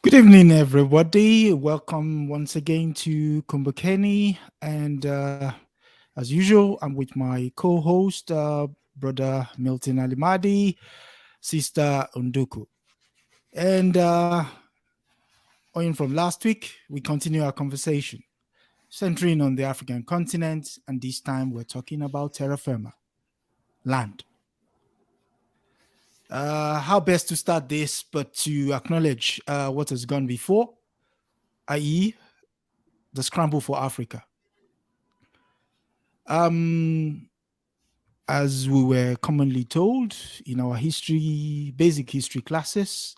Good evening, everybody. Welcome once again to Kumbukeni. And as usual, I'm with my co host, Brother Milton Alimadi, Sister Unduku. And on from last week, we continue our conversation, centering on the African continent. And this time, we're talking about terra firma, land. How best to start this but to acknowledge what has gone before, i.e., the scramble for Africa. As we were commonly told in our basic history classes,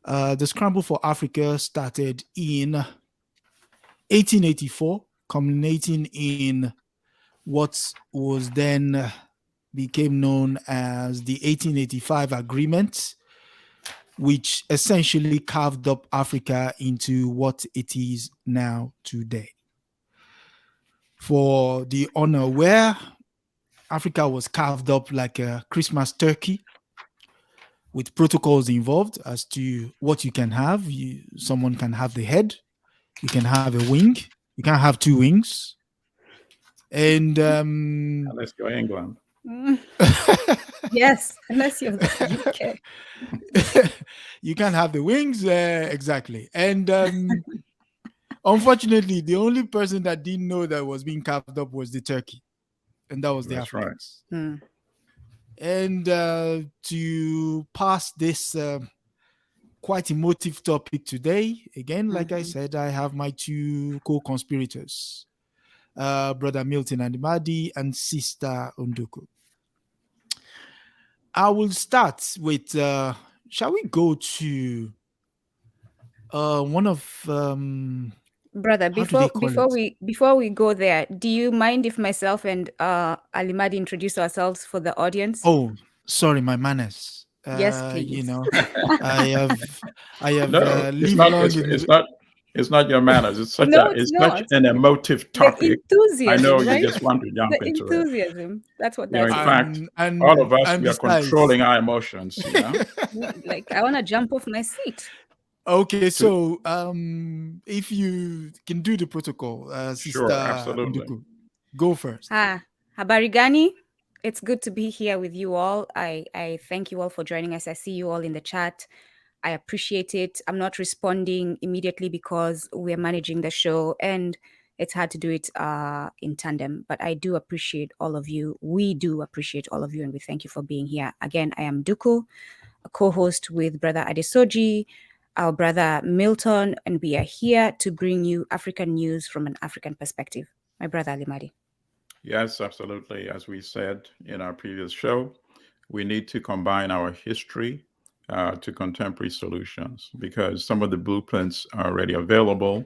the scramble for Africa started in 1884, culminating in what was then became known as the 1885 Agreement, which essentially carved up Africa into what it is now today. For the unaware, Africa was carved up like a Christmas turkey with protocols involved as to what you can have. Someone can have the head, you can have a wing, you can't have two wings. And unless you're England. Yes, unless you're the UK. You can't have the wings, exactly. And unfortunately, the only person that didn't know that was being carved up was the turkey. And that was the Africans. Right. And to pass this quite emotive topic today, again, like I said, I have my two co-conspirators, Brother Milton Alimadi and Sister Unduku. I will start with, shall we go to one of... Brother, before we go there, do you mind if myself and Alimadi introduce ourselves for the audience? Oh, sorry, my manners. Yes, please. You know, I have No, it's not your manners. It's such such an emotive topic. I know right? you just want to jump into enthusiasm. That's what it. that's. In fact, all of us we are controlling our emotions. You know? Like I want to jump off my seat. Okay, so if you can do the protocol, Sister Sure, absolutely. Nduku, go first. Habari gani? It's good to be here with you all. I thank you all for joining us. I see you all in the chat. I appreciate it. I'm not responding immediately because we're managing the show and it's hard to do it in tandem. But I do appreciate all of you. We do appreciate all of you and we thank you for being here. Again, I am Duku, a co-host with Brother Adesoji, our brother Milton, and we are here to bring you African news from an African perspective. My brother Alimadi. Yes, absolutely. As we said in our previous show, we need to combine our history to contemporary solutions because some of the blueprints are already available.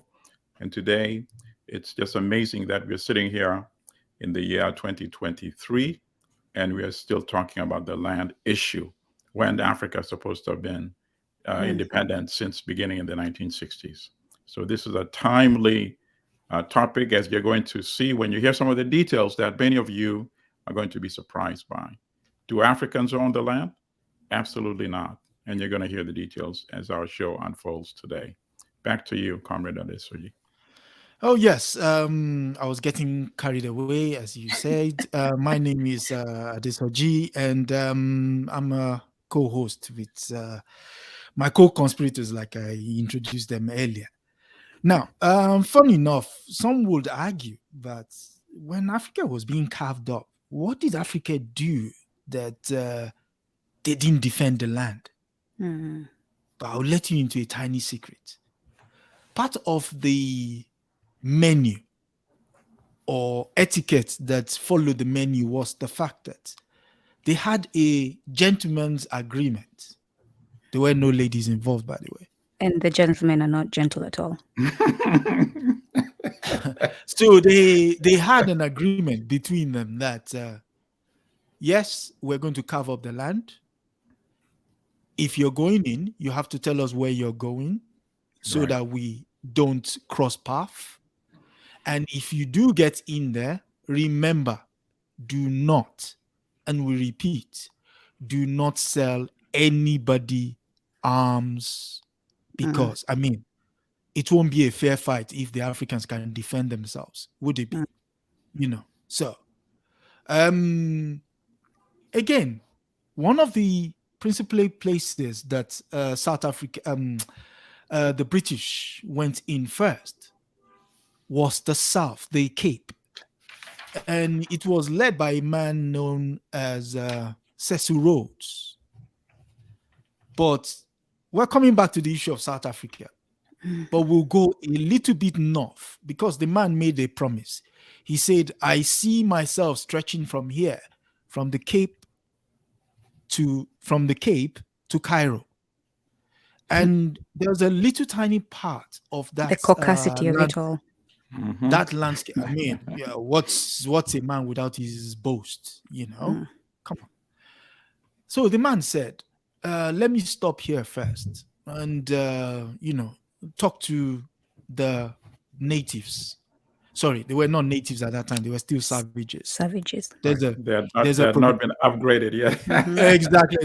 And today, it's just amazing that we're sitting here in the year 2023, and we are still talking about the land issue when Africa is supposed to have been independent since beginning in the 1960s. So this is a timely topic, as you're going to see when you hear some of the details that many of you are going to be surprised by. Do Africans own the land? Absolutely not. And you're going to hear the details as our show unfolds today. Back to you, Comrade Adesoji. Oh, yes. I was getting carried away, as you said. My name is Adesoji, and I'm a co-host with my co-conspirators, like I introduced them earlier. Now, funny enough, some would argue that when Africa was being carved up, what did Africa do that they didn't defend the land? But I'll let you into a tiny secret. Part of the menu or etiquette that followed the menu was the fact that they had a gentleman's agreement. There were no ladies involved, by the way. And the gentlemen are not gentle at all. So they had an agreement between them that, yes, we're going to carve up the land. If you're going in, you have to tell us where you're going so that we don't cross path. And if you do get in there, remember, do not, and we repeat, do not sell anybody arms because I mean, it won't be a fair fight if the Africans can defend themselves, would it be? So again, one of the principal places that South Africa, the British went in first was the South, the Cape, and it was led by a man known as Cecil Rhodes. But we're coming back to the issue of South Africa, but we'll go a little bit north because the man made a promise. He said, "I see myself stretching from here, from the Cape to Cairo." And there's a little tiny part of that The caucasity of it all. that landscape. I mean, what's a man without his boast? Come on. So the man said, "Let me stop here first, and talk to the natives." Sorry, they were not natives at that time; they were still savages. They had not been upgraded yet. Exactly.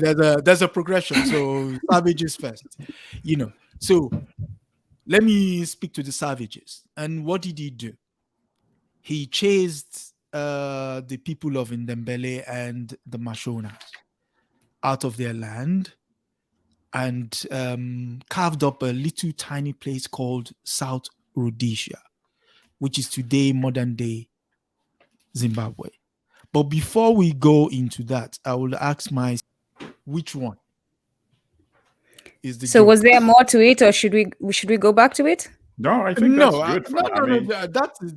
There's a progression. So savages first. So let me speak to the savages. And what did he do? He chased the people of Ndembele and the Mashonas out of their land and carved up a little tiny place called South Rhodesia, which is today modern day Zimbabwe. But before we go into that, I will ask myself, which one is the So was there more to it, or should we go back to it? No, I think that's good. No.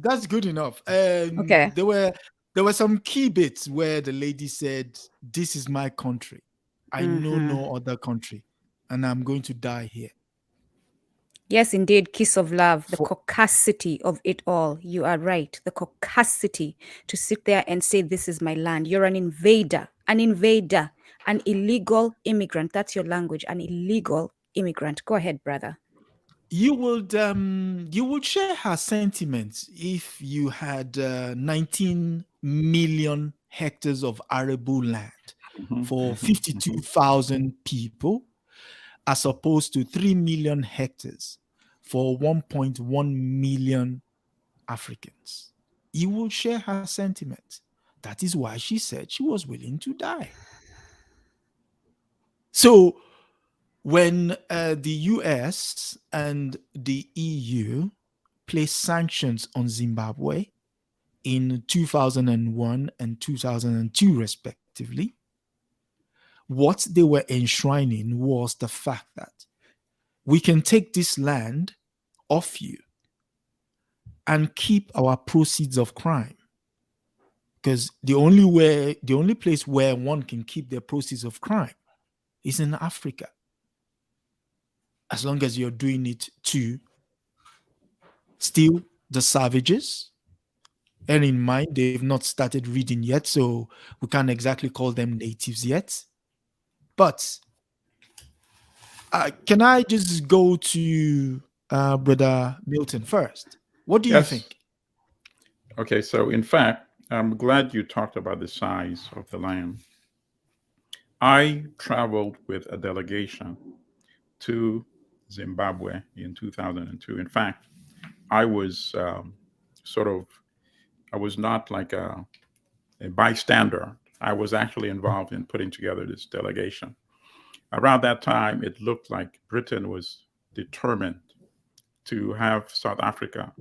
That's good enough. Okay. There were some key bits where the lady said, "This is my country. I know no other country, and I'm going to die here." Yes, indeed. Kiss of love. The caucasity of it all. You are right. The caucasity to sit there and say, "This is my land." You're an invader, an illegal immigrant. That's your language. An illegal immigrant. Go ahead, brother. You would share her sentiments if you had 19 million hectares of arable land for 52,000 people, as opposed to 3 million hectares for 1.1 million Africans. You will share her sentiment. That is why she said she was willing to die. So when the US and the EU placed sanctions on Zimbabwe in 2001 and 2002, respectively, what they were enshrining was the fact that we can take this land off you and keep our proceeds of crime. Because the only place where one can keep their proceeds of crime is in Africa. As long as you're doing it to steal the savages. And in mind, they've not started reading yet, so we can't exactly call them natives yet. But can I just go to Brother Milton first? What do you think? Okay, so in fact, I'm glad you talked about the size of the land. I traveled with a delegation to Zimbabwe in 2002. In fact, I was I was not like a bystander. I was actually involved in putting together this delegation. Around that time, it looked like Britain was determined to have South Africa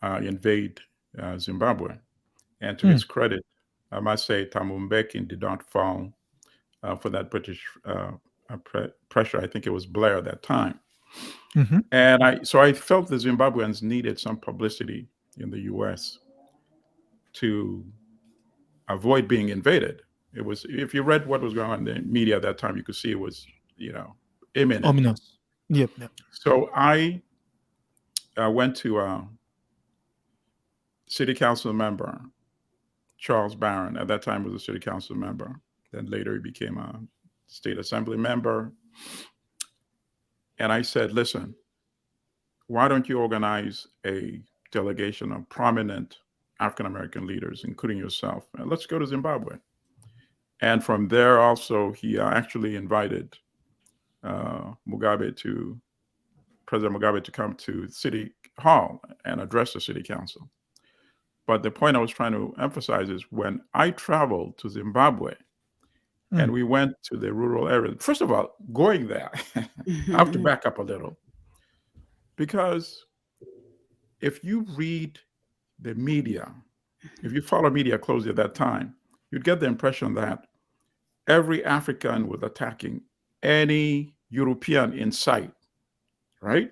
invade Zimbabwe. And to his credit, I must say, Thabo Mbeki did not fall for that British pressure. I think it was Blair at that time. And I felt the Zimbabweans needed some publicity in the US to avoid being invaded. It was, if you read what was going on in the media at that time, you could see it was, imminent. Ominous. Yep. So I went to city council member, Charles Barron. At that time was a city council member. Then later he became a state assembly member. And I said, "Listen, why don't you organize a delegation of prominent African-American leaders, including yourself, and let's go to Zimbabwe." And from there also, he actually invited Mugabe to President Mugabe to come to City Hall and address the city council. But the point I was trying to emphasize is when I traveled to Zimbabwe and we went to the rural areas, first of all, going there, I have to back up a little. Because if you read the media, if you follow media closely at that time, you'd get the impression that every African was attacking any European in sight, right?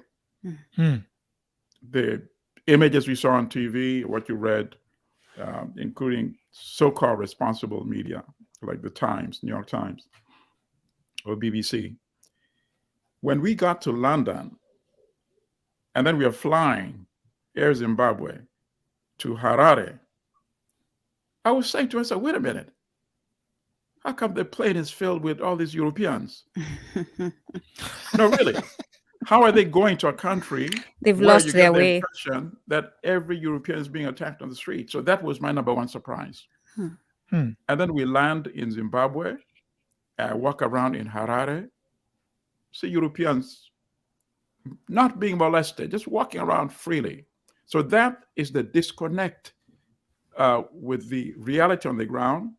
The images we saw on TV, what you read, including so-called responsible media like the Times, New York Times, or BBC. When we got to London, and then we are flying Air Zimbabwe to Harare, I was saying to myself, wait a minute, how come the plane is filled with all these Europeans? No, really. How are they going to a country They've where lost you their get the way. impression that every European is being attacked on the street? So that was my number one surprise. And then we land in Zimbabwe, walk around in Harare, see Europeans not being molested, just walking around freely. So that is the disconnect with the reality on the ground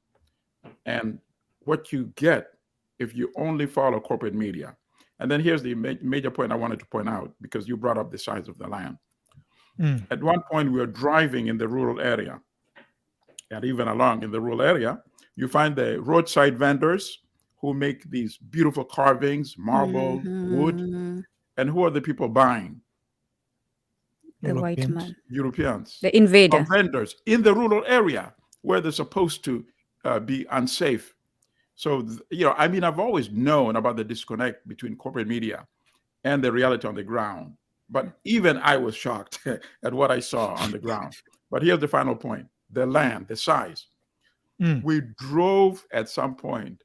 and what you get if you only follow corporate media. And then here's the major point I wanted to point out, because you brought up the size of the land. At one point, we were driving in the rural area. And even along in the rural area, you find the roadside vendors who make these beautiful carvings, marble, wood. And who are the people buying? The white man. Europeans. The invader. Or vendors in the rural area where they're supposed to be unsafe. So, I mean, I've always known about the disconnect between corporate media and the reality on the ground. But even I was shocked at what I saw on the ground. But here's the final point. The land, the size. We drove at some point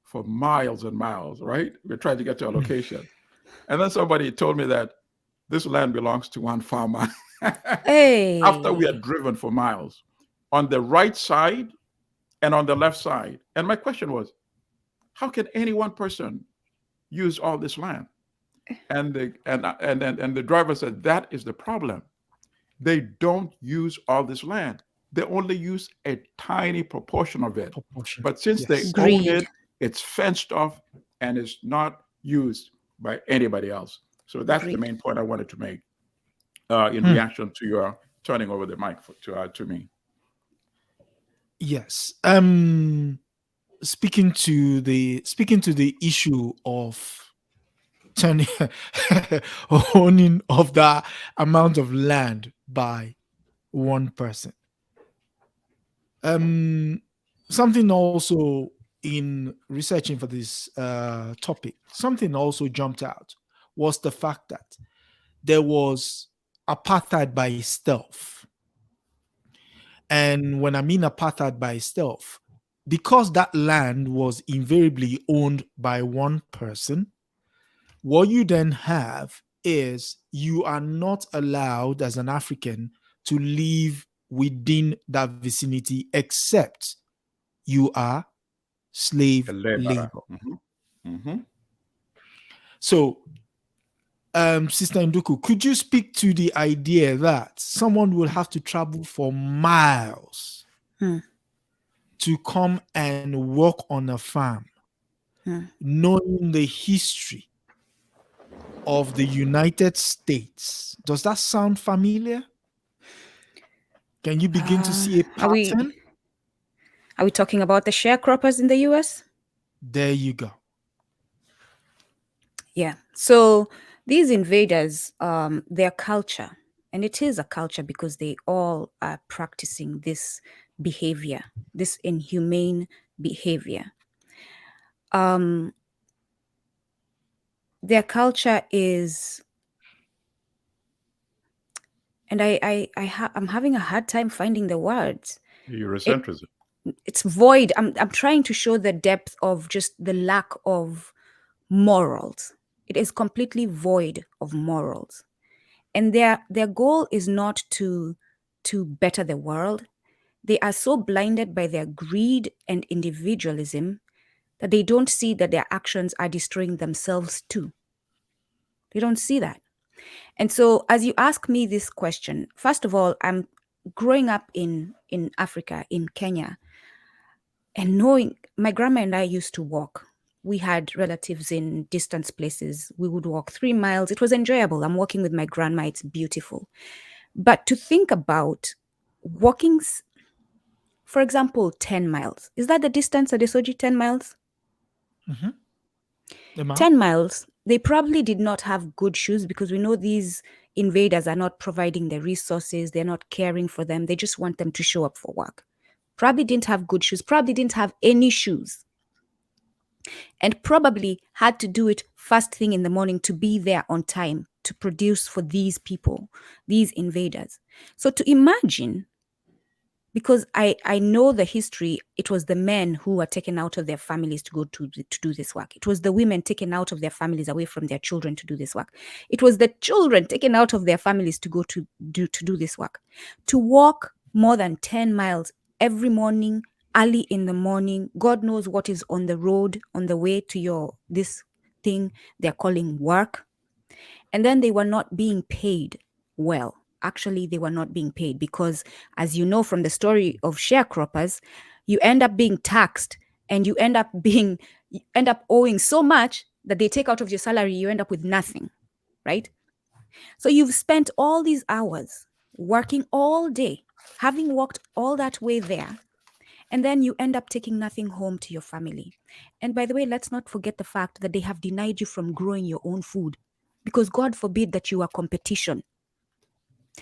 for miles and miles, right? We tried to get to a location. And then somebody told me that this land belongs to one farmer. Hey. After we had driven for miles, on the right side and on the left side. And my question was, how can any one person use all this land? And the driver said, that is the problem. They don't use all this land. They only use a tiny proportion of it. But since they own it, it's fenced off and is not used by anybody else. So that's the main point I wanted to make in reaction to your turning over the mic to me. Yes. Speaking to the issue of turning owning of that amount of land by one person. Something also in researching for this topic, something also jumped out was the fact that there was apartheid by stealth. And when I mean apartheid by stealth, because that land was invariably owned by one person, what you then have is you are not allowed as an African to live within that vicinity except you are slave labor. So, Sister Nduku, could you speak to the idea that someone will have to travel for miles to come and work on a farm, knowing the history of the United States? Does that sound familiar? Can you begin to see a pattern? Are we talking about the sharecroppers in the US? There you go. Yeah. So these invaders, their culture, and it is a culture because they all are practicing this behavior, this inhumane behavior. Their culture is, and I'm having a hard time finding the words. Eurocentrism. It's void. I'm trying to show the depth of just the lack of morals. It is completely void of morals. And their goal is not to better the world. They are so blinded by their greed and individualism that they don't see that their actions are destroying themselves too. They don't see that. And so, as you ask me this question, first of all, I'm growing up in Africa, in Kenya, and knowing my grandma and I used to walk. We had relatives in distant places. We would walk 3 miles. It was enjoyable. I'm walking with my grandma. It's beautiful. But to think about walking, for example, 10 miles, is that the distance at Isoji, 10 miles? Mm-hmm. 10 miles, they probably did not have good shoes because we know these invaders are not providing the resources. They're not caring for them. They just want them to show up for work. Probably didn't have good shoes, probably didn't have any shoes, and probably had to do it first thing in the morning to be there on time to produce for these people, these invaders. So to imagine, because I know the history, it was the men who were taken out of their families to go to do this work. It was the women taken out of their families away from their children to do this work. It was the children taken out of their families to go to do this work. To walk more than 10 miles every morning, early in the morning, God knows what is on the road, on the way to this thing they're calling work. And then they were not being paid well. Actually, they were not being paid because, as you know from the story of sharecroppers, you end up being taxed and you end up owing so much that they take out of your salary, you end up with nothing, right? So you've spent all these hours working all day, having walked all that way there, and then you end up taking nothing home to your family. And by the way, let's not forget the fact that they have denied you from growing your own food, because God forbid that you are competition.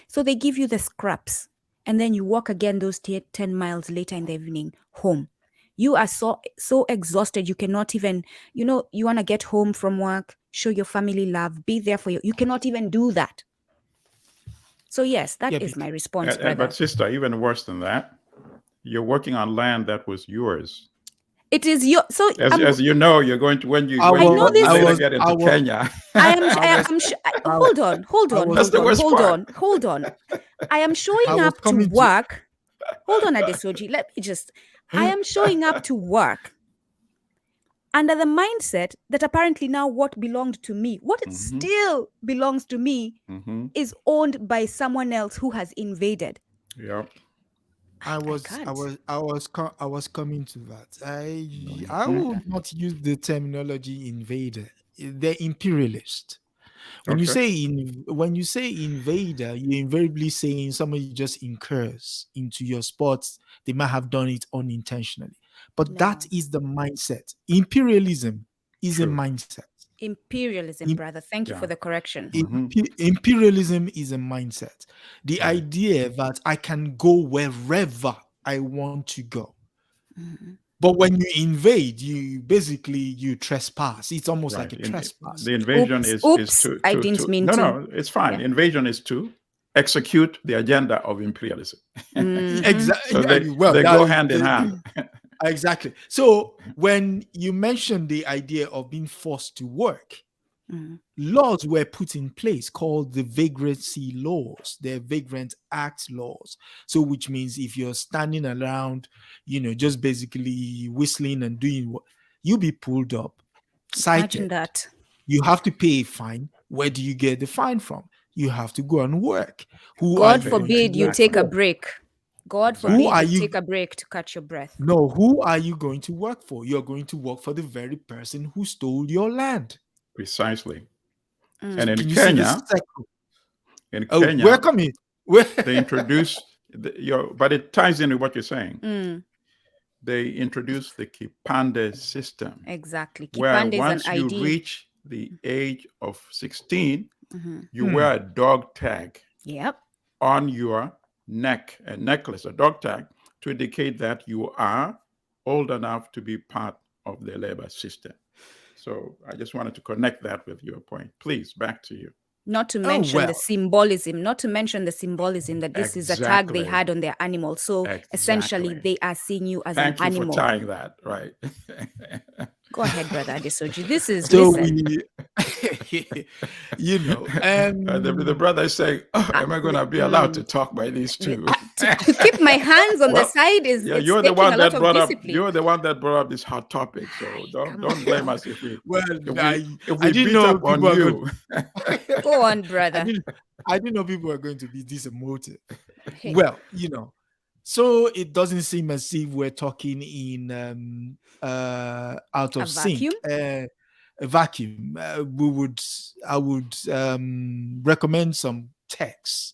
So they give you the scraps, and then you walk again those 10 miles later in the evening home. You are so exhausted, you cannot even, you want to get home from work, show your family love, be there for you. You cannot even do that. So yes, that is my response, brother. But sister, even worse than that, you're working on land that was yours. It is your, so as you know, you're going to when you later get into Kenya. Hold on. I am showing up to work. Hold on, Adesoji. Let me just. I am showing up to work under the mindset that apparently now what belonged to me, what it still belongs to me, is owned by someone else who has invaded. Yep. I was coming to that. I would not use the terminology invader. They're imperialist. When you say invader, you're invariably saying somebody just incurs into your spots. They might have done it unintentionally, but that is the mindset. Imperialism is a mindset. Imperialism, brother. Thank you for the correction. Imperialism is a mindset. The idea that I can go wherever I want to go. But when you invade, you trespass. It's almost like a trespass. The invasion is to I didn't mean to. No, it's fine. Yeah. Invasion is to execute the agenda of imperialism. Exactly. So they go hand in hand. Exactly. So when you mentioned the idea of being forced to work, laws were put in place called the vagrancy laws. They're Vagrant Act laws. So which means if you're standing around, just basically whistling and doing what, you'll be pulled up, cited. Imagine that. You have to pay a fine. Where do you get the fine from? You have to go and work. God forbid you take a break. God forbid you take a break to catch your breath. No, who are you going to work for? You're going to work for the very person who stole your land. Precisely. And in Kenya, we're coming. They introduced but it ties into what you're saying. They introduced the Kipande system. Exactly. Kipande where once you reach the age of 16, you wear a dog tag. Yep. On your neck, a necklace, a dog tag, to indicate that you are old enough to be part of the labor system. So I just wanted to connect that with your point. Please, back to you. Not to mention the symbolism, that this is a tag they had on their animal. So essentially they are seeing you as an animal. Thank you for tying that, right. Go ahead, brother Adesoji. This is So listen. The brother is saying, oh, am I going to be allowed to talk by these two? To keep my hands on the side is yeah, it's you're the taking one a lot that of brought up. discipline. You're the one that brought up this hot topic. So don't blame us if we I didn't beat know up on people you. Go on, brother. I didn't know people were going to be this emotive. Hey. Well, so it doesn't seem as if we're talking in out of sync. Vacuum? A vacuum. I would recommend some texts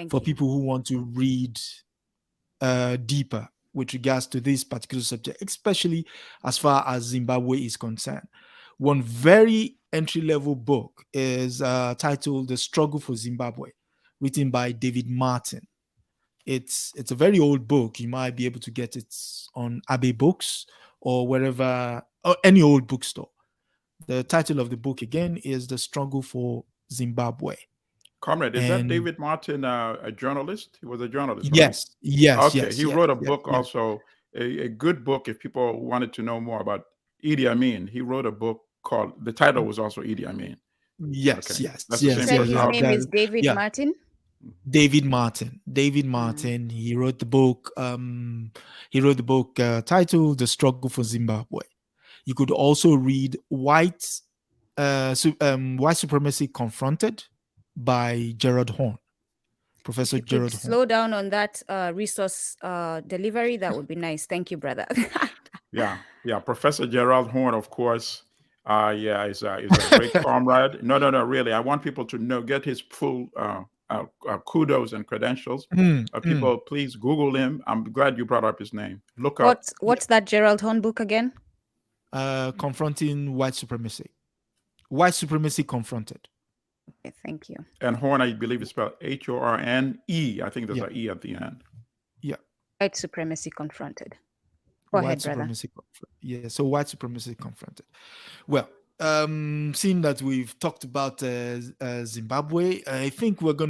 for people who want to read deeper with regards to this particular subject, especially as far as Zimbabwe is concerned. One very entry-level book is titled "The Struggle for Zimbabwe," written by David Martin. It's a very old book. You might be able to get it on Abbey Books or wherever, or any old bookstore. The title of the book again is "The Struggle for Zimbabwe." Comrade, is that David Martin a journalist? He was a journalist, yes, right? Yes. Okay, Yes. He wrote a book also, a good book if people wanted to know more about Idi Amin. He wrote a book called, the title was also Idi Amin. Yes, okay. yes. That's the same said person. his name is David Martin? David Martin. He wrote the book. Titled "The Struggle for Zimbabwe." You could also read White Supremacy Confronted by Gerald Horne. Professor Gerald Horne. Slow down on that resource delivery. That would be nice. Thank you, brother. Yeah. Professor Gerald Horne, of course. Is a great comrade. No, really. I want people to get his full kudos and credentials. People, please Google him. I'm glad you brought up his name. Look up. What's that Gerald Horne book again? Confronting White Supremacy. White Supremacy Confronted. Okay, thank you. And Horne, I believe it's spelled Horne. I think there's an E at the end. Yeah. White Supremacy Confronted. Go ahead, brother. So White Supremacy Confronted. Well, seeing that we've talked about Zimbabwe, I think we're going